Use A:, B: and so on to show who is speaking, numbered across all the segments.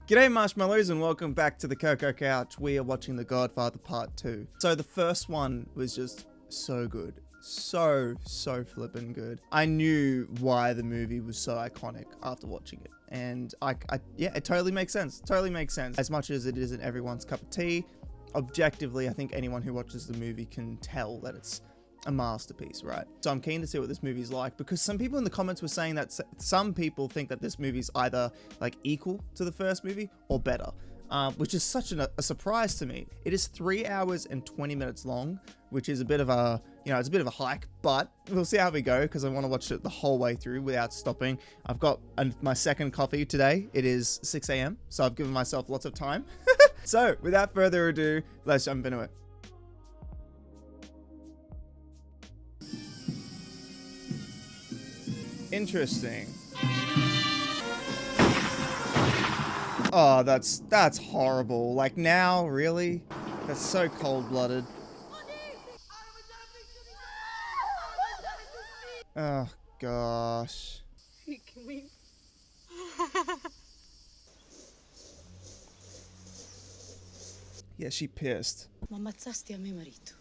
A: G'day Marshmallows and welcome back to the Coco Couch. We are watching The Godfather Part 2. So the first one was just so good. So flippin' good. I knew why the movie was so iconic after watching it. And yeah, it totally makes sense. Totally makes sense. As much as it isn't everyone's cup of tea, objectively, I think anyone who watches the movie can tell that it's a masterpiece, right? So I'm keen to see what this movie's like, because some people in the comments were saying that some people think that this movie's either like equal to the first movie or better, which is such a surprise to me. It is 3 hours and 20 minutes long, which is a bit of a, it's a bit of a hike, but we'll see how we go, because I want to watch it the whole way through without stopping. I've got my second coffee today. It is 6 a.m, so I've given myself lots of time. So without further ado, let's jump into it. Interesting. Oh, that's horrible. Like now, really? That's so cold-blooded. Oh gosh. Yeah, she pissed.
B: Ma ammazzasti a mio marito,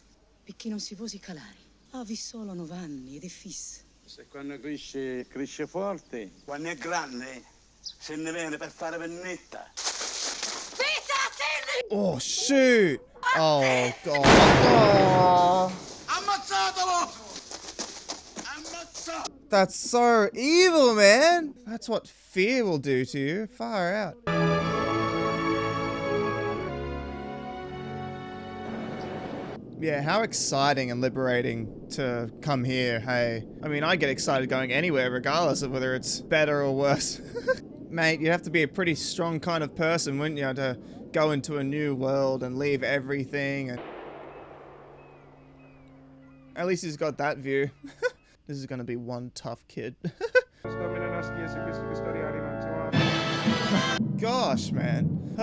B: perché non si può calare. Avi solo 9 anni ed è fisso.
C: Se quando cresce forte, quando è grande, se ne viene per fare pennetta.
A: Oh shoot! Oh god! Oh.
C: Ammazzatelo! Ammazza!
A: That's so evil, man! That's what fear will do to you. Far out. Yeah, how exciting and liberating to come here, hey. I mean, I get excited going anywhere regardless of whether it's better or worse. Mate, you have to be a pretty strong kind of person, wouldn't you, to go into a new world and leave everything. And at least he's got that view. This is gonna be one tough kid. Gosh, man.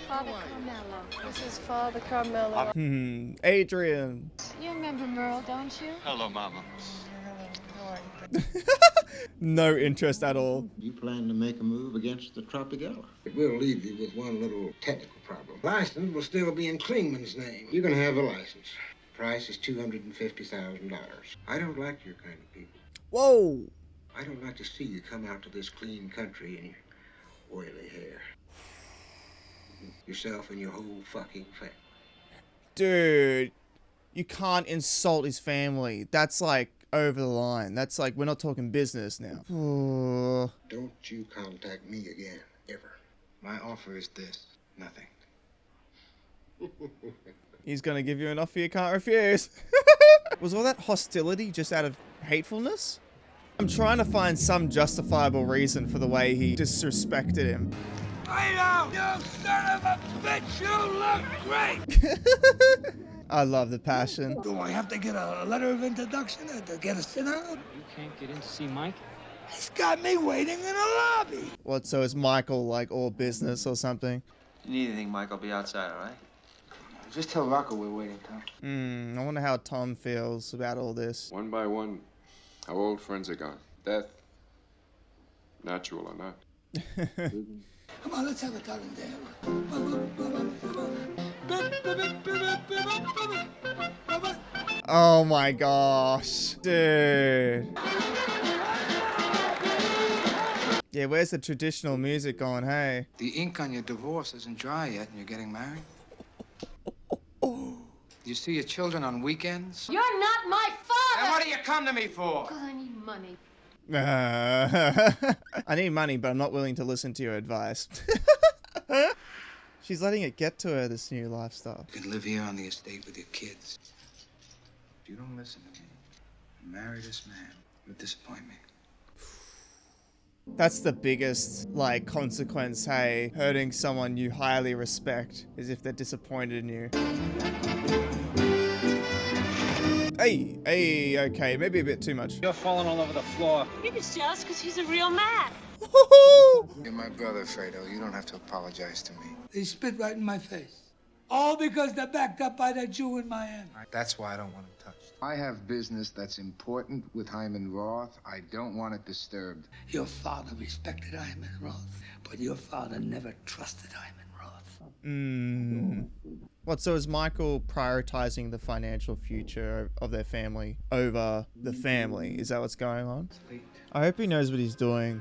D: Father Carmelo. This is Father Carmelo.
A: Adrian.
D: You remember Merle, don't you?
E: Hello, Mama.
A: No interest at all.
F: You plan to make a move against the Tropicana?
G: But we'll leave you with one little technical problem. License will still be in Klingman's name. You can have a license. Price is $250,000. I don't like your kind of people.
A: Whoa.
G: I don't like to see you come out to this clean country in your oily hair. Yourself and your whole fucking family.
A: Dude, you can't insult his family. That's like over the line. That's like, we're not talking business now.
G: Don't you contact me again, ever. My offer is this, nothing.
A: He's gonna give you an offer you can't refuse. Was all that hostility just out of hatefulness? I'm trying to find some justifiable reason for the way he disrespected him.
C: I know! You son of a bitch! You look great!
A: I love the passion.
C: Do I have to get a letter of introduction to get a sit down?
H: You can't get in to see Mike?
C: He's got me waiting in the lobby.
A: What, so is Michael like all business or something?
E: You need anything, Mike? I'll be outside, all right?
G: Just tell Rocco we're waiting, Tom.
A: I wonder how Tom feels about all this.
I: One by one, our old friends are gone. Death, natural or not.
C: Come on, let's have a talking dance.
A: Oh my gosh, dude. Yeah, where's the traditional music going, hey?
J: The ink on your divorce isn't dry yet and you're getting married? You see your children on weekends?
D: You're not my father!
J: Then what do you come to me for?
D: Because I need money.
A: I need money, but I'm not willing to listen to your advice. She's letting it get to her, this new lifestyle.
J: You can live here on the estate with your kids. If you don't listen to me and marry this man, you'll disappoint me.
A: That's the biggest, like, consequence, hey. Hurting someone you highly respect is if they're disappointed in you. Hey, okay, maybe a bit too much.
H: You're falling all over the floor.
D: You're just jealous because he's a real man.
J: You're my brother, Fredo. You don't have to apologize to me.
C: They spit right in my face. All because they're backed up by that Jew in Miami.
J: That's why I don't want him touched. I have business that's important with Hyman Roth. I don't want it disturbed.
C: Your father respected Hyman Roth, but your father never trusted Hyman Roth.
A: What, so is Michael prioritizing the financial future of their family over the family? Is that what's going on? I hope he knows what he's doing.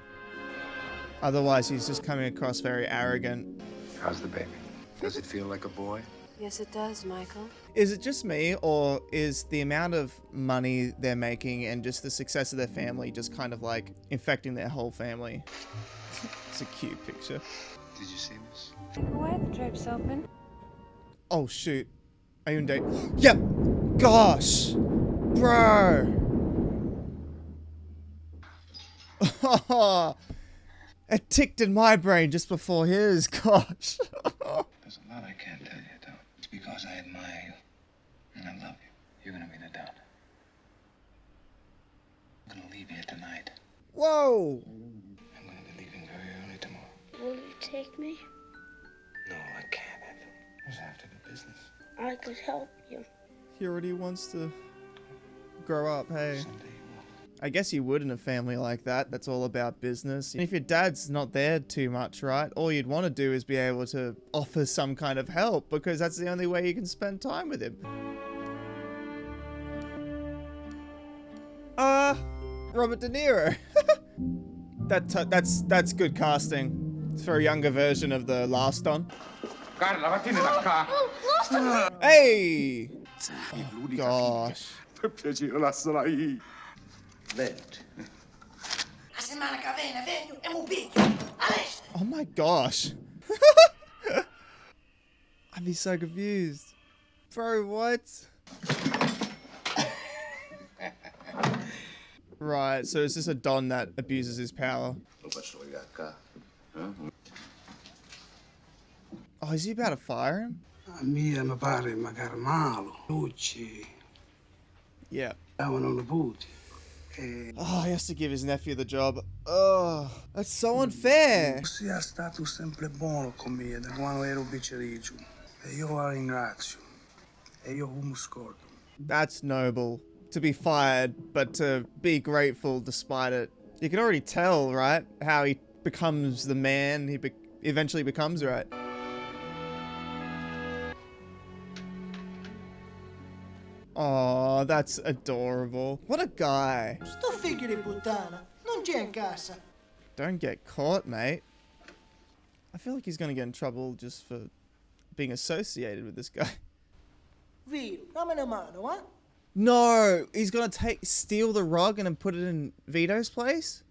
A: Otherwise, he's just coming across very arrogant.
J: How's the baby? Does it feel like a boy?
D: Yes, it does, Michael.
A: Is it just me, or is the amount of money they're making and just the success of their family just kind of like infecting their whole family? It's a cute picture.
J: Did you see this?
D: Why are the drapes open?
A: Oh shoot. Are you in date? Yep! Gosh! Bro! It ticked in my brain just before his. Gosh.
J: There's a lot I can't tell you, though. It's because I admire you. And I love you. You're gonna be the dad. I'm gonna leave here tonight.
A: Whoa!
J: I'm gonna be leaving very early tomorrow.
K: Will you take me?
J: No, I can't, Evan. I just have to do business.
K: I could help you.
A: He already wants to grow up, hey.
J: Someday you will.
A: I guess you would in a family like that. That's all about business. And if your dad's not there too much, right? All you'd want to do is be able to offer some kind of help because that's the only way you can spend time with him. Robert De Niro. That's good casting. It's for a younger version of the last Don. Hey! Oh, gosh. Oh my gosh. I'd be so confused. Bro, what? Right, so is this a Don that abuses his power? Oh, is he about to fire him?
C: Mia mi pare magari malo. Luci.
A: Yeah.
C: Stavano nipoti.
A: Oh, he has to give his nephew the job. Oh, that's so unfair.
C: Sia stato sempre buono con me da quando ero picciriccio. E io la ringrazio. E io come scordo.
A: That's noble. To be fired, but to be grateful despite it. You can already tell, right? How he becomes the man he eventually becomes, right? Oh, that's adorable. What a guy.
L: Sto figlio di puttana, non c'è in casa.
A: Don't get caught, mate. I feel like he's gonna get in trouble just for being associated with this guy.
L: Vito, dammi una mano, eh?
A: No, he's gonna steal the rug and then put it in Vito's place?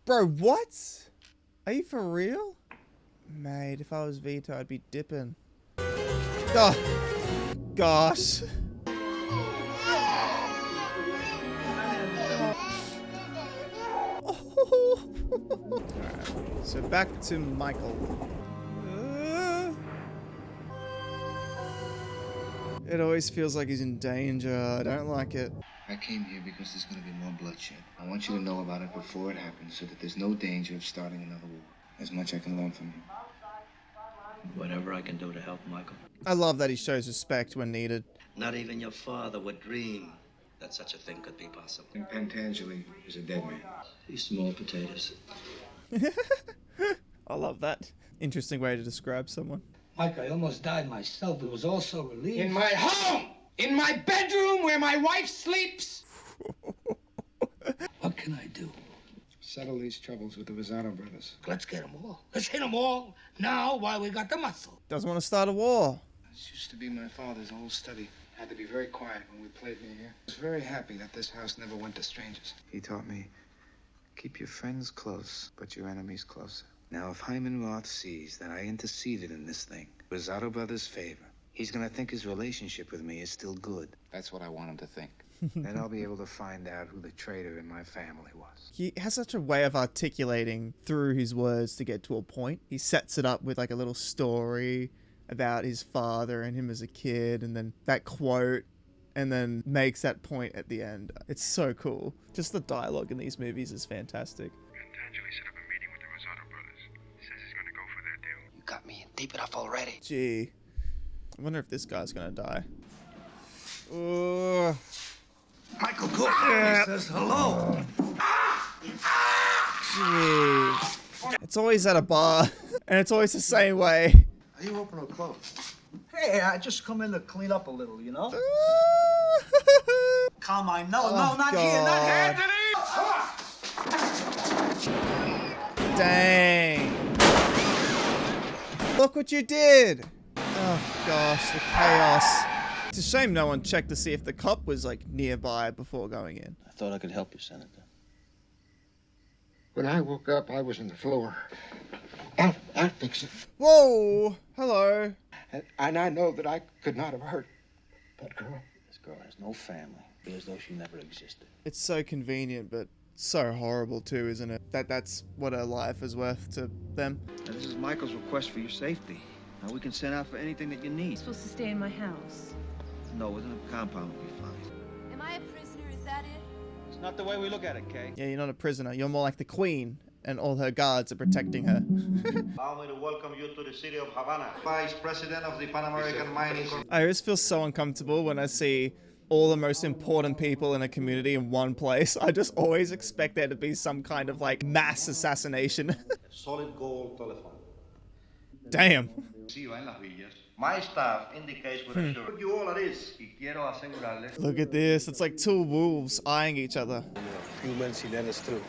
A: Bro, what? Are you for real? Mate, if I was Vito, I'd be dipping. Oh, gosh. Alright, so back to Michael. It always feels like he's in danger. I don't like it.
J: I came here because there's going to be more bloodshed. I want you to know about it before it happens so that there's no danger of starting another war. As much I can learn from you.
M: Whatever I can do to help Michael.
A: I love that he shows respect when needed.
M: Not even your father would dream that such a thing could be possible.
J: And Tangeli is a dead man.
M: These small potatoes.
A: I love that. Interesting way to describe someone.
C: Mike, I almost died myself. It was all so relieving.
G: In my home! In my bedroom where my wife sleeps!
C: What can I do?
J: Settle these troubles with the Rosado brothers.
C: Let's get them all. Let's hit them all now while we got the muscle.
A: Doesn't want to start a war.
J: This used to be my father's old study. Had to be very quiet when we played near here. I was very happy that this house never went to strangers. He taught me, keep your friends close, but your enemies closer. Now, if Hyman Roth sees that I interceded in this thing, Rosado Brothers' favor, he's gonna think his relationship with me is still good. That's what I want him to think. Then I'll be able to find out who the traitor in my family was.
A: He has such a way of articulating through his words to get to a point. He sets it up with like a little story about his father and him as a kid, and then that quote, and then makes that point at the end. It's so cool. Just the dialogue in these movies is fantastic.
J: Tangeli set up a meeting with the Rosado brothers. Says he's gonna go for their deal.
C: You got me in deep enough already.
A: Gee. I wonder if this guy's gonna die. Ooh.
C: Michael Cook says hello.
A: Jeez. It's always at a bar, and it's always the same way.
J: Are you open or closed?
L: Hey, I just come in to clean up a little, you know? Carmine, no, not here, not here.
A: Dang. Look what you did. Oh gosh, the chaos. It's a shame no one checked to see if the cop was like nearby before going in.
M: I thought I could help you, Senator.
G: When I woke up, I was on the floor. I'll fix it.
A: Whoa! Hello.
G: And I know that I could not have hurt that girl.
M: This girl has no family. Be as though she never existed.
A: It's so convenient, but so horrible too, isn't it? That's what her life is worth to them.
J: Now, this is Michael's request for your safety. Now, we can send out for anything that you need.
D: You're supposed to stay in my house.
J: No, within a compound will be fine.
D: Am I a prisoner? Is that it?
J: It's not the way we look at it, Kay.
A: Yeah, you're not a prisoner. You're more like the queen, and all her guards are protecting her.
N: Allow me to welcome you to the city of Havana. Vice President of the Pan American Mining Corporation.
A: I always feel so uncomfortable when I see all the most important people in a community in one place. I just always expect there to be some kind of like mass assassination.
N: Solid gold telephone.
A: Damn.
N: My staff indicates with assurance you all at ease.
A: Look at this. It's like two wolves eyeing each other.
C: Few men chilenos too.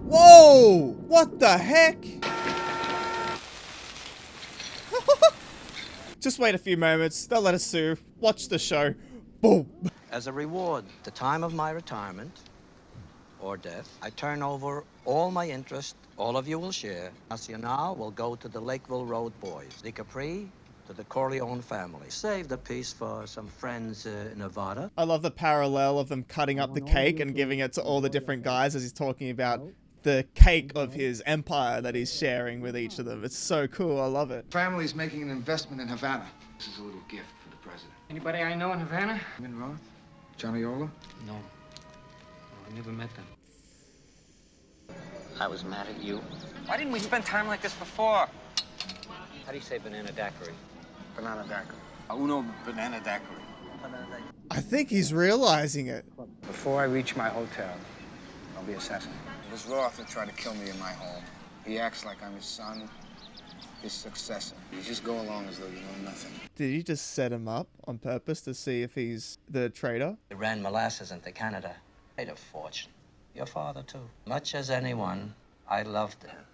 A: Whoa! What the heck? Just wait a few moments. They'll let us sue. Watch the show. Boom.
O: As a reward, the time of my retirement or death, I turn over all my interest. All of you will share. Nacional will go to the Lakeville Road boys. The Capri to the Corleone family. Save the piece for some friends in Nevada.
A: I love the parallel of them cutting up the cake and giving it to all the different guys as he's talking about the cake of his empire that he's sharing with each of them. It's so cool. I love it.
J: Family's making an investment in Havana. This is a little gift for the president.
H: Anybody I know in Havana?
J: Min Roth? Johnny Ola?
H: No. I never met them.
O: I was mad at you.
H: Why didn't we spend time like this before?
O: How do you say banana daiquiri?
J: Banana daiquiri. Uno banana daiquiri.
A: I think he's realizing it.
J: Before I reach my hotel, I'll be assassinated. It was Roth that tried to kill me in my home. He acts like I'm his son, his successor. You just go along as though you know nothing.
A: Did he just set him up on purpose to see if he's the traitor?
O: They ran molasses into Canada. Made a fortune. Your father, too. Much as anyone, I loved her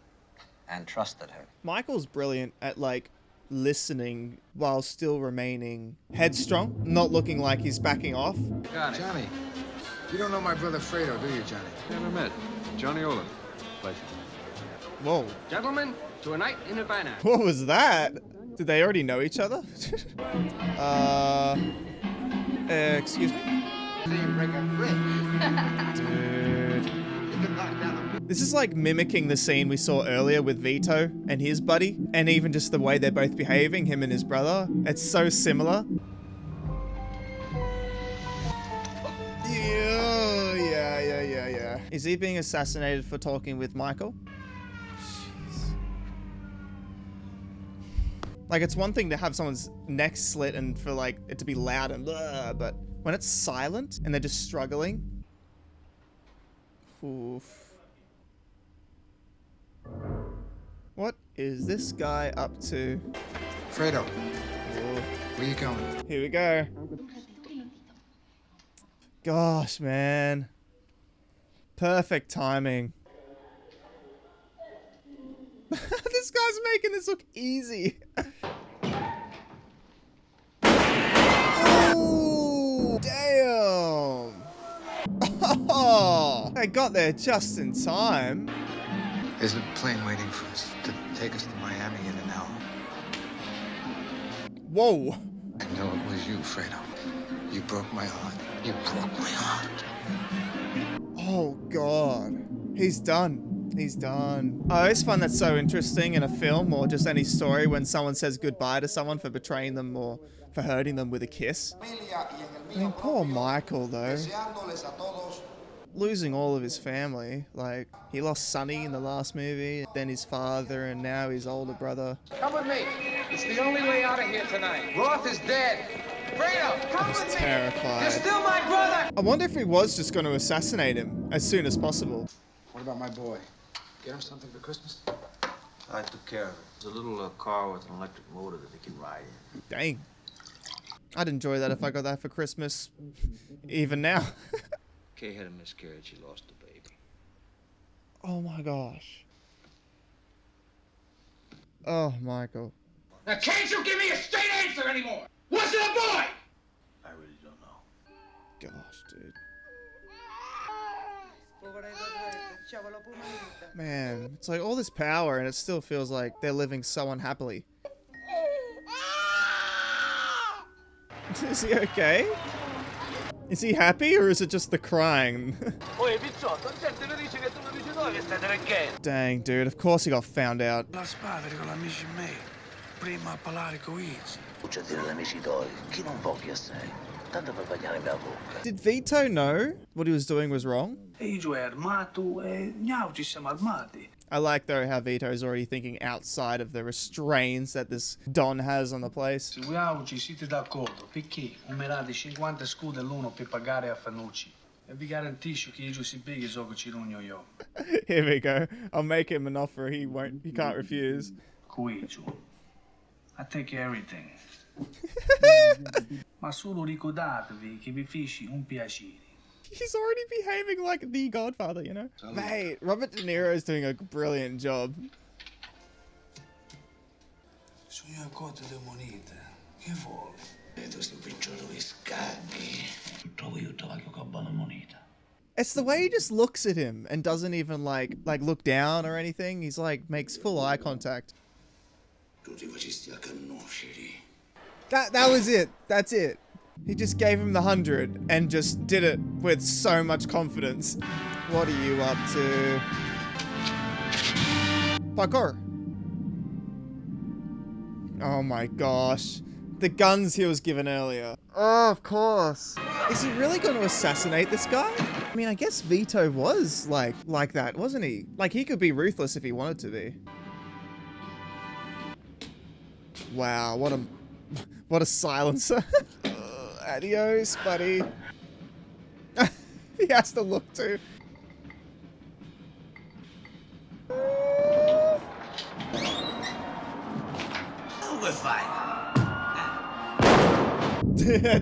O: and trusted her.
A: Michael's brilliant at, like, listening while still remaining headstrong, not looking like he's backing off.
J: Johnny, you don't know my brother Fredo, do you, Johnny?
I: Never met. Johnny Olin. Pleasure.
A: Whoa.
H: Gentlemen, to a night in Havana.
A: What was that? Did they already know each other? Excuse me? Dude. This is like mimicking the scene we saw earlier with Vito and his buddy, and even just the way they're both behaving, him and his brother. It's so similar. Yeah. Is he being assassinated for talking with Michael? Jeez. Like, it's one thing to have someone's neck slit and for, like, it to be loud and blah, but when it's silent and they're just struggling. Oof. What is this guy up to?
J: Fredo,
A: Ooh.
J: where you going?
A: Here we go. Gosh, man. Perfect timing. This guy's making this look easy. Oh, damn. Oh, I got there just in time.
J: There's a plane waiting for us to take us to Miami in an hour.
A: Whoa.
J: I know it was you, Fredo. You broke my heart. You broke my heart.
A: Oh, God. He's done. He's done. I always find that so interesting in a film or just any story when someone says goodbye to someone for betraying them or for hurting them with a kiss. I mean, poor Michael, though. losing all of his family. Like, he lost Sonny in the last movie, then his father, and now his older brother.
H: Come with me. It's the only way out of here tonight. Roth is dead. Fredo, come
A: He's
H: with me.
A: terrified.
H: You're still my brother.
A: I wonder if he was just going to assassinate him as soon as possible.
J: What about my boy? Get him something for Christmas?
M: I took care of it. It's a little car with an electric motor that he can ride in.
A: Dang. I'd enjoy that if I got that for Christmas. Even now.
M: Kay had a miscarriage. She lost the baby.
A: Oh my gosh. Oh, Michael.
H: Now, can't you give me a straight answer anymore? Was it a boy?
M: I really don't know.
A: Gosh, dude. Man, it's like all this power and it still feels like they're living so unhappily. Is he okay? Is he happy or is it just the crying? Dang, dude, of course he got found out. Did Vito know what he was doing was wrong? I like though how Vito's already thinking outside of the restraints that this Don has on the place.
C: Seguiamoci, siete d'accordo? Perché umerate 50 scudi l'uno per pagare a Fanucci. E vi garantisco che io si big so che ci rugno io.
A: Here we go. I'll make him an offer he can't refuse.
C: Qui, I take everything. Ma solo ricordatevi che vi feci un piacere.
A: He's already behaving like the Godfather, you know? Mate, Robert De Niro is doing a brilliant job.
C: Sogno accorto le monete. Che vuoi? Vedo sto picciolo di scagni. Trovo io taglio con buona moneta.
A: It's the way he just looks at him and doesn't even like look down or anything. He's like makes full eye contact. That was it. That's it. He just gave him the 100 and just did it with so much confidence. What are you up to? Parkour. Oh my gosh. The guns he was given earlier. Oh, of course. Is he really going to assassinate this guy? I mean, I guess Vito was like that, wasn't he? Like, he could be ruthless if he wanted to be. Wow, what a silencer. Adios, buddy. He has to look too.
M: Oh, we're fine.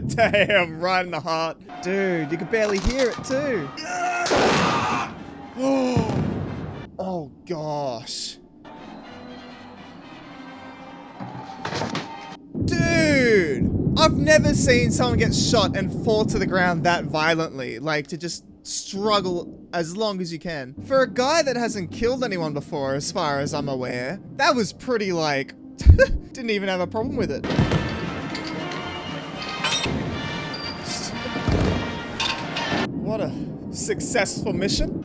A: Damn, right in the heart. Dude, you could barely hear it too. Oh gosh. Dude! I've never seen someone get shot and fall to the ground that violently. Like, to just struggle as long as you can. For a guy that hasn't killed anyone before, as far as I'm aware, that was pretty, like... didn't even have a problem with it. What a successful mission.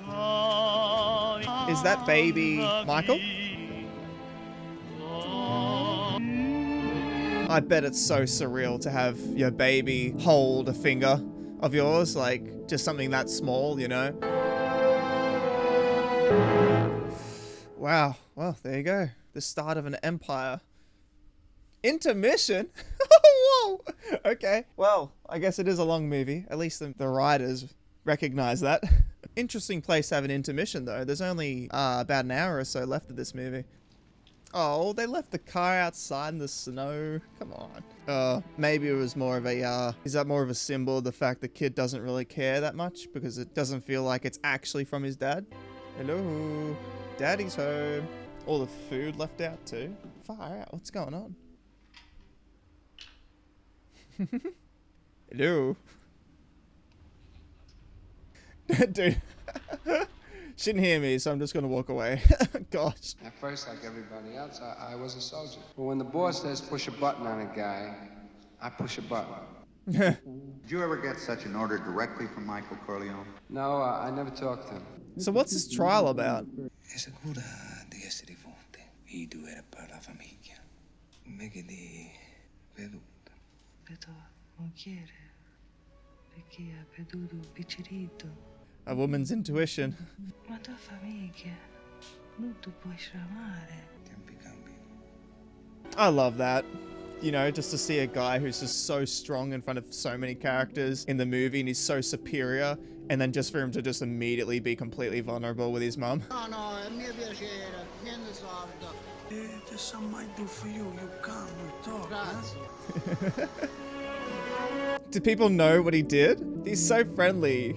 A: Is that baby Michael? I bet it's so surreal to have your baby hold a finger of yours, like just something that small, you know? Wow, well, there you go. The start of an empire. Intermission? Whoa! Okay, well, I guess it is a long movie. At least the writers recognize that. Interesting place to have an intermission, though. There's only about an hour or so left of this movie. Oh, they left the car outside in the snow. Come on. Maybe it was more of a, is that more of a symbol of the fact the kid doesn't really care that much because it doesn't feel like it's actually from his dad? Hello. Daddy's home. All the food left out too. Far out. What's going on? Hello. Dude. Shouldn't hear me, so I'm just gonna walk away. Gosh.
J: At first, like everybody else, I was a soldier. But when the boss says push a button on a guy, I push a button.
P: Did you ever get such an order directly from Michael Corleone?
J: No, I never talked to him.
A: So what's this trial about?
C: È sicura di essere forte. I due era per la famiglia. Me che di veduto.
B: Però non chiede perché ha perduto il piccerito.
A: A woman's intuition.
C: La tua famiglia non tu puoi chiamare.
A: I love that. You know, just to see a guy who's just so strong in front of so many characters in the movie and he's so superior, and then just for him to just immediately be completely vulnerable with his mum.
L: No, no, è mio piacere, niente sordo.
C: There's something I do for you. You come, we talk. Huh?
A: Do people know what he did? He's so friendly.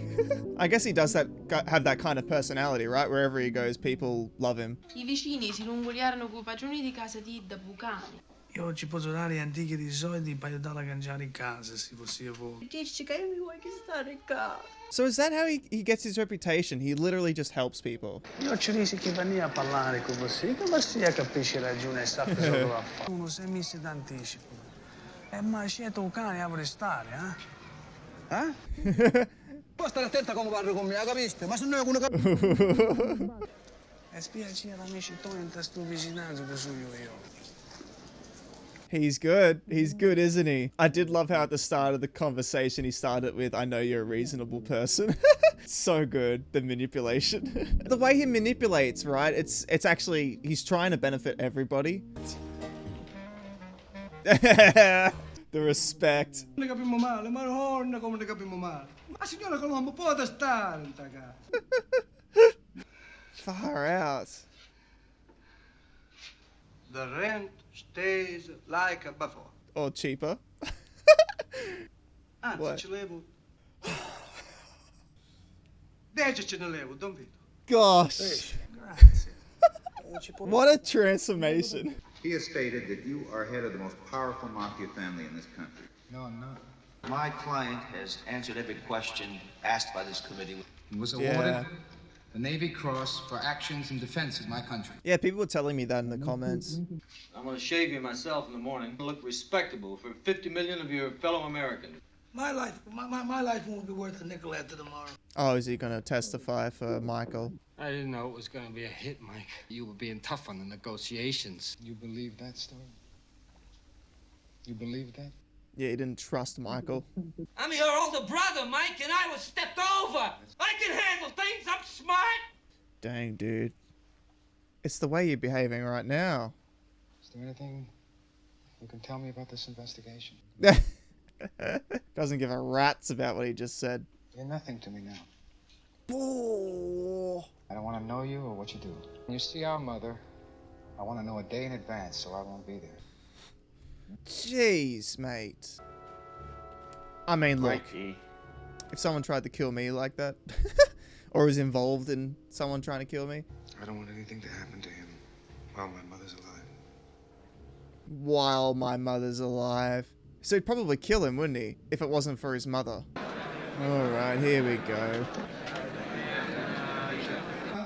A: I guess he does have that kind of personality, right? Wherever he goes, people love him.
D: I vicini si lungoliarono con padroni di casa di da bucani.
C: Io oggi posso dare antichi di soldi per aiutare a cangiare in casa, se fosse voi.
D: Dici che mi vuoi che stare qua?
A: So is that how he gets his reputation? He literally just helps people.
C: Io ci risi che venia a parlare con voi, come si capisce ragione e sa cosa doveva fare. Uno si è messo d'anticipo. E mai scelto un cane a restare, eh? Eh?
L: Puoi stare attenta come parli con me, capisci? Ma se no è uno che...
C: E spiace amici tuoi in sto vicinanza che sono io.
A: He's good. He's good, isn't he? I did love how at the start of the conversation he started with, I know you're a reasonable person. So good, the manipulation. The way he manipulates, right? It's actually, he's trying to benefit everybody. The respect.
L: Ne capimmo male, ma non come ne capimmo male. Ma signora Colombo, può stare in casa.
A: Far out.
L: The rent stays like before.
A: Or cheaper.
L: Anzi,
A: What?
L: ci levo. 10 ce ne levo, don't vedo.
A: Gosh. What a transformation.
P: He has stated that you are head of the most powerful mafia family in this country.
J: No, I'm not.
M: My client has answered every question asked by this committee.
J: He was
A: Yeah.
J: awarded the Navy Cross for actions in defense of my country.
A: Yeah, people were telling me that in the comments.
Q: I'm gonna shave you myself in the morning. Look respectable for 50 million of your fellow Americans.
L: My life won't be worth a nickel after tomorrow.
A: Oh, is he gonna testify for Michael?
R: I didn't know it was going to be a hit, Mike. You were being tough on the negotiations.
J: You believe that story? You believe that?
A: Yeah, he didn't trust Michael.
S: I'm your older brother, Mike, and I was stepped over. I can handle things. I'm smart.
A: Dang, dude. It's the way you're behaving right now.
J: Is there anything you can tell me about this investigation?
A: Doesn't give a rat's about what he just said.
J: You're nothing to me now.
A: Oh.
J: I don't want to know you or what you do. When you see our mother, I want to know a day in advance so I won't be there.
A: Jeez, mate. I mean, look.
E: Mikey.
A: If someone tried to kill me like that, or was involved in someone trying to kill me.
J: I don't want anything to happen to him while my mother's alive.
A: While my mother's alive. So he'd probably kill him, wouldn't he? If it wasn't for his mother. Alright, here we go.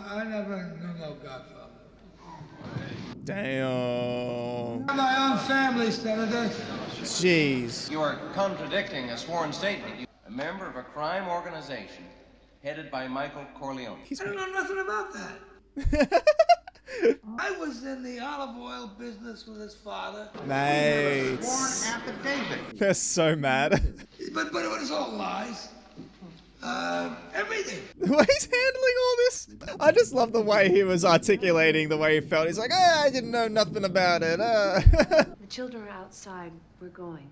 L: I never knew no Godfather.
A: Damn.
L: My own family, Senator.
A: Jeez.
T: You are contradicting a sworn statement. You a member of a crime organization headed by Michael Corleone.
L: I don't know nothing about that. I was in the olive oil business with his father.
A: Mate.
L: Sworn affidavit.
A: They're so mad.
L: But it was all lies. Everything.
A: The way he's handling all this. I just love the way he was articulating the way he felt. He's like, I didn't know nothing about it.
U: The children are outside. We're going.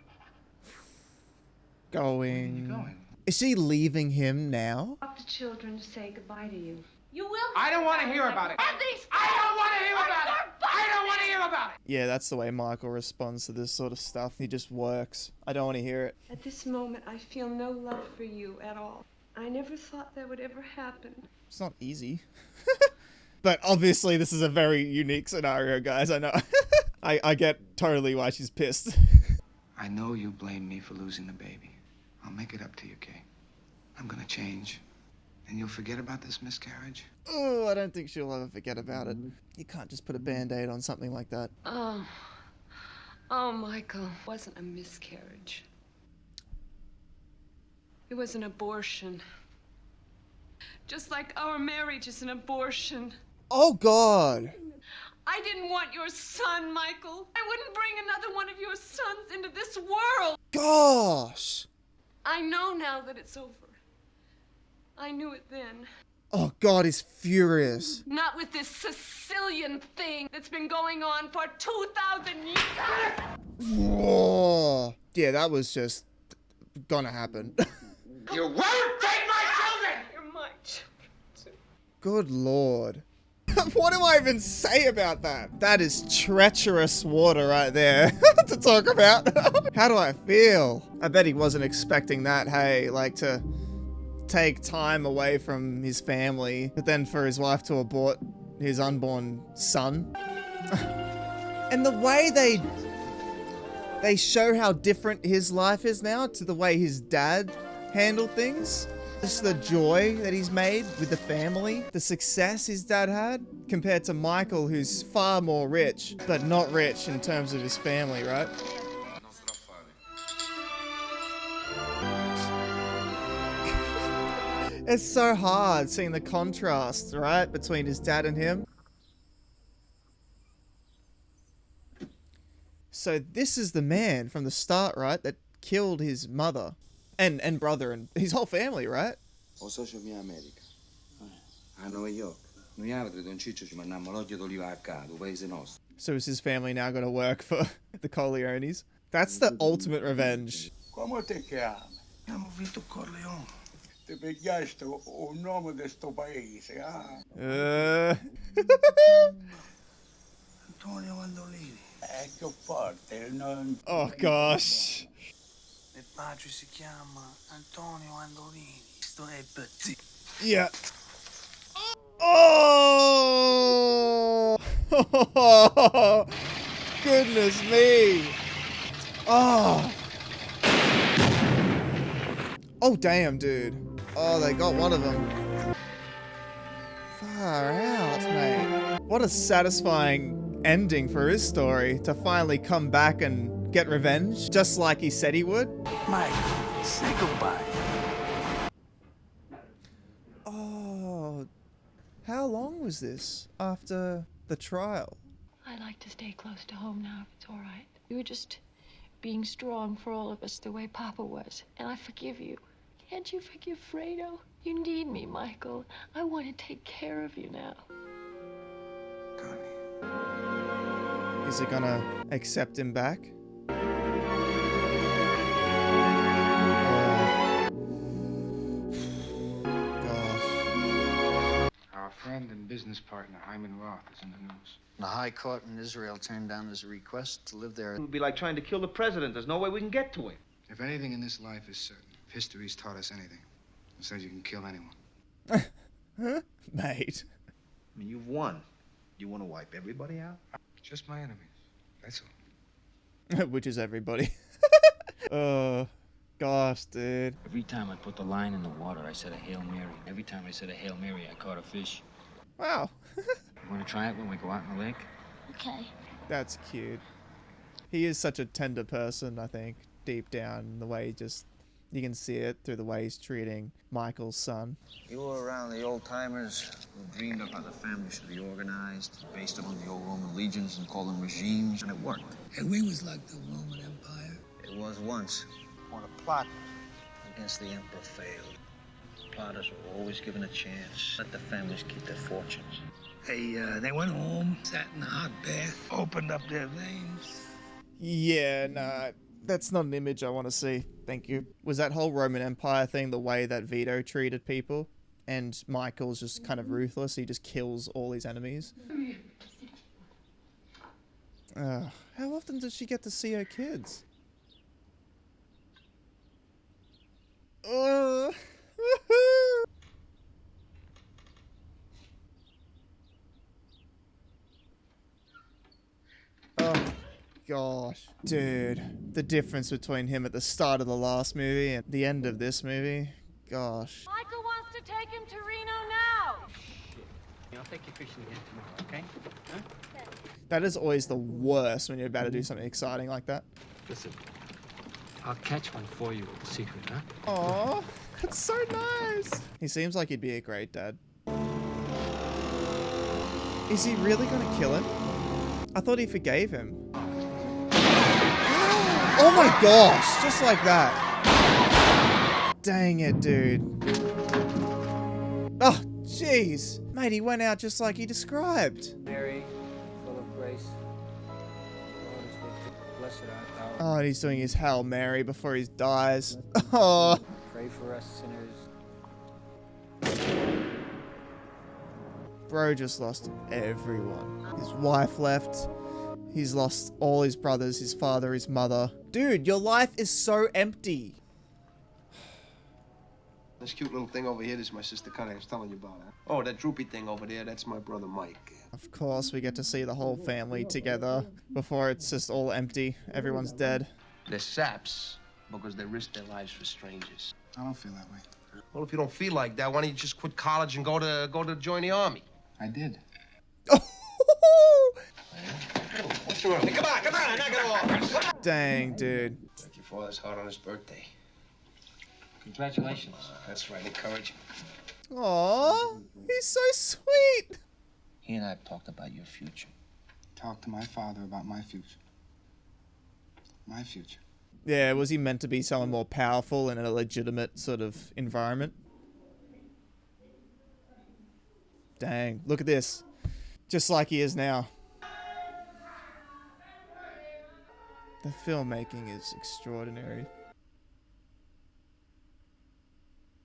A: Going.
J: Where are you going?
A: Is she leaving him now?
U: Talk to children to say goodbye to you.
S: You will.
H: I don't want to hear about it. I don't want to hear about it. I don't want to hear about it.
A: Yeah, that's the way Michael responds to this sort of stuff. He just works. I don't want to hear it.
U: At this moment, I feel no love for you at all. I never thought that would ever happen.
A: It's not easy. But obviously this is a very unique scenario, guys. I know. I get totally why she's pissed.
J: I know you blame me for losing the baby. I'll make it up to you, Kay. I'm gonna change. And you'll forget about this miscarriage?
A: Oh, I don't think she'll ever forget about it. You can't just put a band-aid on something like that.
U: Oh, Michael, it wasn't a miscarriage. It was an abortion. Just like our marriage is an abortion.
A: Oh, God.
U: I didn't want your son, Michael. I wouldn't bring another one of your sons into this world.
A: Gosh.
U: I know now that it's over. I knew it then.
A: Oh God, he's furious.
U: Not with this Sicilian thing that's been going on for 2,000 years.
A: Whoa. Yeah, that was just gonna happen.
H: You won't take my children!
U: You're my children.
A: Good Lord. What do I even say about that? That is treacherous water right there to talk about. How do I feel? I bet he wasn't expecting that, hey, like to take time away from his family, but then for his wife to abort his unborn son. And the way they show how different his life is now to the way his dad handled things. Just the joy that he's made with the family, the success his dad had, compared to Michael, who's far more rich, but not rich in terms of his family, right? It's so hard seeing the contrast, right, between his dad and him. So this is the man from the start, right, that killed his mother and brother and his whole family, right?
J: O socio mia America. A New York. Noi altri, Don Ciccio, ci mandiamo l'olio d'oliva a capo, paese nostro.
A: So is his family now going to work for the Corleones? That's the ultimate revenge.
C: Come te chiami? Chiamo Vito Corleone. Ti pigliaste un nome di sto paese, ah? Antonio Mandolini. Ecco forte il nome.
A: Oh gosh.
C: Mio padre si chiama Antonio Mandolini. Sto è petit.
A: Yeah. Oh! Goodness me. Oh. Oh, damn, dude. Oh, they got one of them. Far out, mate. What a satisfying ending for his story, to finally come back and get revenge, just like he said he would.
C: Mike, say goodbye.
A: Oh, how long was this after the trial?
D: I'd like to stay close to home now, if it's all right. You were just being strong for all of us the way Papa was, and I forgive you. Can't you forgive Fredo? You need me, Michael. I want to take care of you now.
A: Is he gonna accept him back?
J: Our friend and business partner, Hyman Roth, is in the news.
P: The High Court in Israel turned down his request to live there.
H: It would be like trying to kill the president. There's no way we can get to him.
J: If anything in this life is certain, if history's taught us anything, it says you can kill anyone.
A: Mate.
H: I mean, you've won. You want to wipe everybody out?
J: Just my enemies. That's all.
A: Which is everybody. Oh, gosh, dude.
M: Every time I put the line in the water, I said a Hail Mary. Every time I said a Hail Mary, I caught a fish.
A: Wow.
M: You want to try it when we go out in the lake?
D: Okay.
A: That's cute. He is such a tender person, I think, deep down, the way he just... You can see it through the way he's treating Michael's son.
E: You were around the old-timers who dreamed of how the family should be organized, based upon the old Roman legions and call them regimes, and it worked.
L: And we was like the Roman Empire.
E: It was once. When a plot against the emperor failed, plotters were always given a chance. Let the families keep their fortunes.
L: They went home, sat in a hot bath, opened up their veins.
A: Yeah, nah, that's not an image I want to see. Thank you. Was that whole Roman Empire thing the way that Vito treated people? And Michael's just kind of ruthless. He just kills all his enemies. How often does she get to see her kids? Oh, gosh. Dude, the difference between him at the start of the last movie and the end of this movie. Gosh.
U: Michael wants to take him to Reno now.
R: I'll take you fishing again tomorrow, okay? Huh?
A: That is always the worst when you're about to do something exciting like that.
R: Listen, I'll catch one for you with the secret, huh?
A: Aw, that's so nice. He seems like he'd be a great dad. Is he really gonna kill him? I thought he forgave him. Oh my gosh, just like that. Dang it, dude. Jeez. Mate, he went out just like he described.
J: Mary, full of grace, the Lord is with thee. Blessed art thou.
A: Oh, and he's doing his Hail Mary before he dies. Oh.
J: Pray for us sinners.
A: Bro just lost everyone. His wife left. He's lost all his brothers, his father, his mother. Dude, your life is so empty.
F: This cute little thing over here, this is my sister Connie I was telling you about. Huh? Oh, that droopy thing over there, that's my brother Mike.
A: Of course, we get to see the whole family together before it's just all empty. Everyone's dead.
F: They're saps because they risk their lives for strangers.
J: I don't feel that way.
F: Well, if you don't feel like that, why don't you just quit college and go to join the army?
J: I did.
F: What's the matter? Come on, knock it off.
A: Dang, dude.
F: Break your father's heart on his birthday.
J: Congratulations.
F: That's right, encourage him.
A: Aww, he's so sweet.
F: He and I have talked about your future.
J: Talk to my father about my future. My future.
A: Yeah, was he meant to be someone more powerful in a legitimate sort of environment? Dang, look at this. Just like he is now. The filmmaking is extraordinary.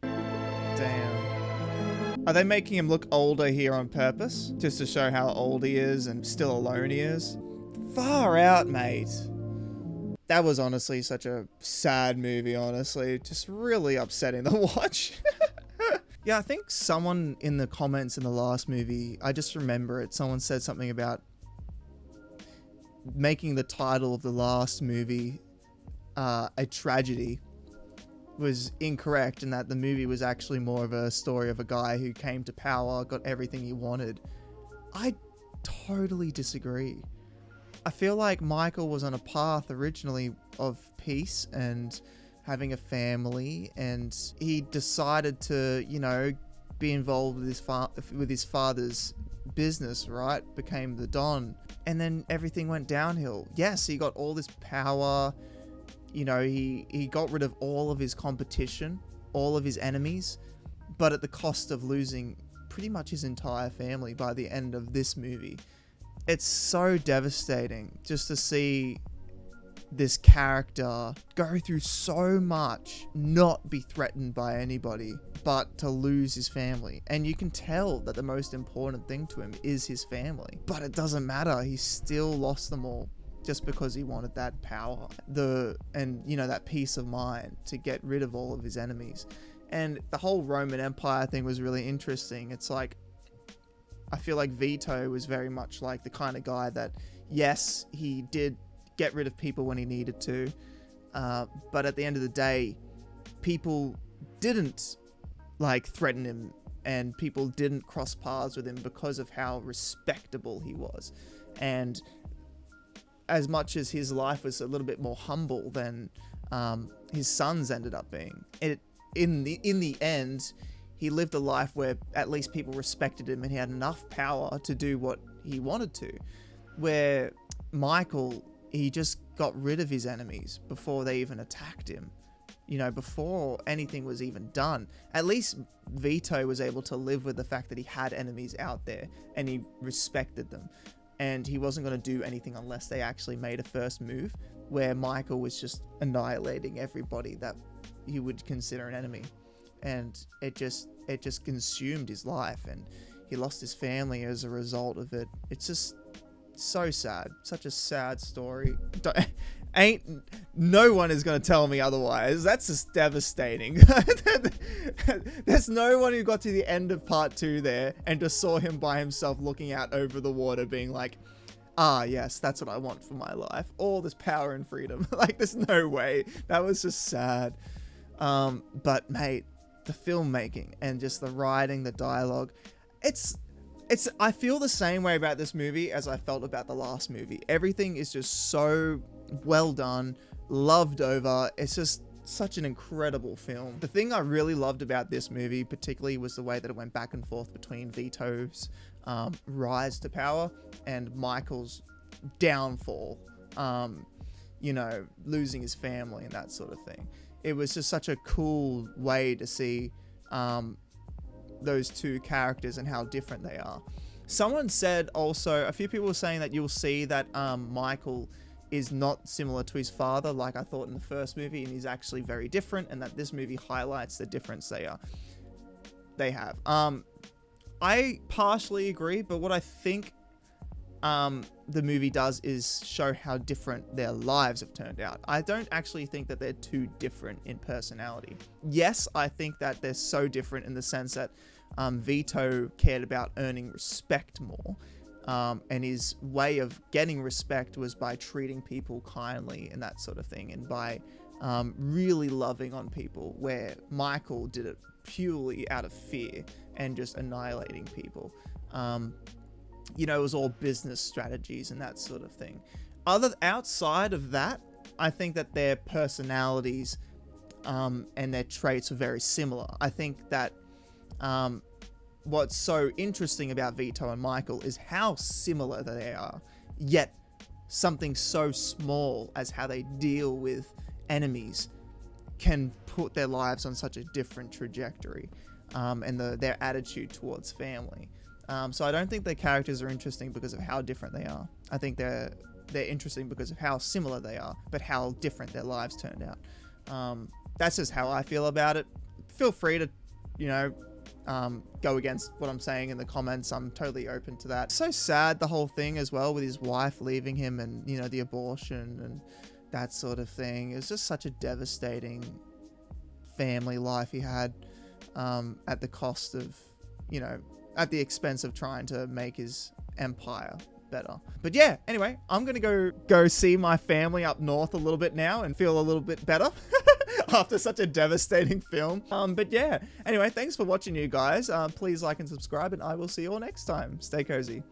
A: Damn. Are they making him look older here on purpose? Just to show how old he is and still alone he is? Far out, mate. That was honestly such a sad movie, honestly. Just really upsetting to watch. Yeah, I think someone in the comments in the last movie, I just remember it, someone said something about making the title of the last movie a tragedy was incorrect, and that the movie was actually more of a story of a guy who came to power, got everything he wanted. I totally disagree. I feel like Michael was on a path originally of peace and having a family, and he decided to, you know, be involved with his father's business, right? Became the Don. And then everything went downhill. Yes, he got all this power. You know, he got rid of all of his competition, all of his enemies, but at the cost of losing pretty much his entire family by the end of this movie. It's so devastating just to see this character go through so much, not be threatened by anybody, but to lose his family. And you can tell that the most important thing to him is his family. But it doesn't matter, he still lost them all just because he wanted that power. And you know, that peace of mind to get rid of all of his enemies. And the whole Roman Empire thing was really interesting. It's like, I feel like Vito was very much like the kind of guy that, yes, he did get rid of people when he needed to, but at the end of the day, people didn't like threaten him, and people didn't cross paths with him because of how respectable he was. And as much as his life was a little bit more humble than his sons ended up being, in the end, he lived a life where at least people respected him and he had enough power to do what he wanted to. Where Michael, he just got rid of his enemies before they even attacked him. You know, before anything was even done. At least Vito was able to live with the fact that he had enemies out there and he respected them. And he wasn't going to do anything unless they actually made a first move, where Michael was just annihilating everybody that he would consider an enemy. And it just consumed his life, and he lost his family as a result of it. It's just so sad. Such a sad story. No one is going to tell me otherwise. That's just devastating. There's no one who got to the end of part 2 there and just saw him by himself looking out over the water being like, ah, yes, that's what I want for my life. All this power and freedom. Like, there's no way. That was just sad. But mate, the filmmaking and just the writing, the dialogue, I feel the same way about this movie as I felt about the last movie. Everything is just so well done, loved over. It's just such an incredible film. The thing I really loved about this movie particularly was the way that it went back and forth between Vito's rise to power and Michael's downfall, you know, losing his family and that sort of thing. It was just such a cool way to see those two characters and how different they are. Someone said also, a few people were saying that you'll see that Michael is not similar to his father like I thought in the first movie, and he's actually very different, and that this movie highlights the difference they have. I partially agree, but what I think the movie does is show how different their lives have turned out. I don't actually think that they're too different in personality. Yes, I think that they're so different in the sense that Vito cared about earning respect more, and his way of getting respect was by treating people kindly and that sort of thing, and by really loving on people, where Michael did it purely out of fear and just annihilating people. You know, it was all business strategies and that sort of thing. Outside of that, I think that their personalities and their traits are very similar. I think that what's so interesting about Vito and Michael is how similar they are, yet something so small as how they deal with enemies can put their lives on such a different trajectory, and their attitude towards family. So I don't think their characters are interesting because of how different they are. I think they're interesting because of how similar they are, but how different their lives turned out. That's just how I feel about it. Feel free to, go against what I'm saying in the comments. I'm totally open to that. So sad, the whole thing as well, with his wife leaving him and, the abortion and that sort of thing. It was just such a devastating family life he had, at the cost of, at the expense of trying to make his empire better. But yeah, anyway, I'm gonna go see my family up north a little bit now and feel a little bit better after such a devastating film. But yeah, anyway, thanks for watching, you guys. Please like and subscribe, and I will see you all next time. Stay cozy.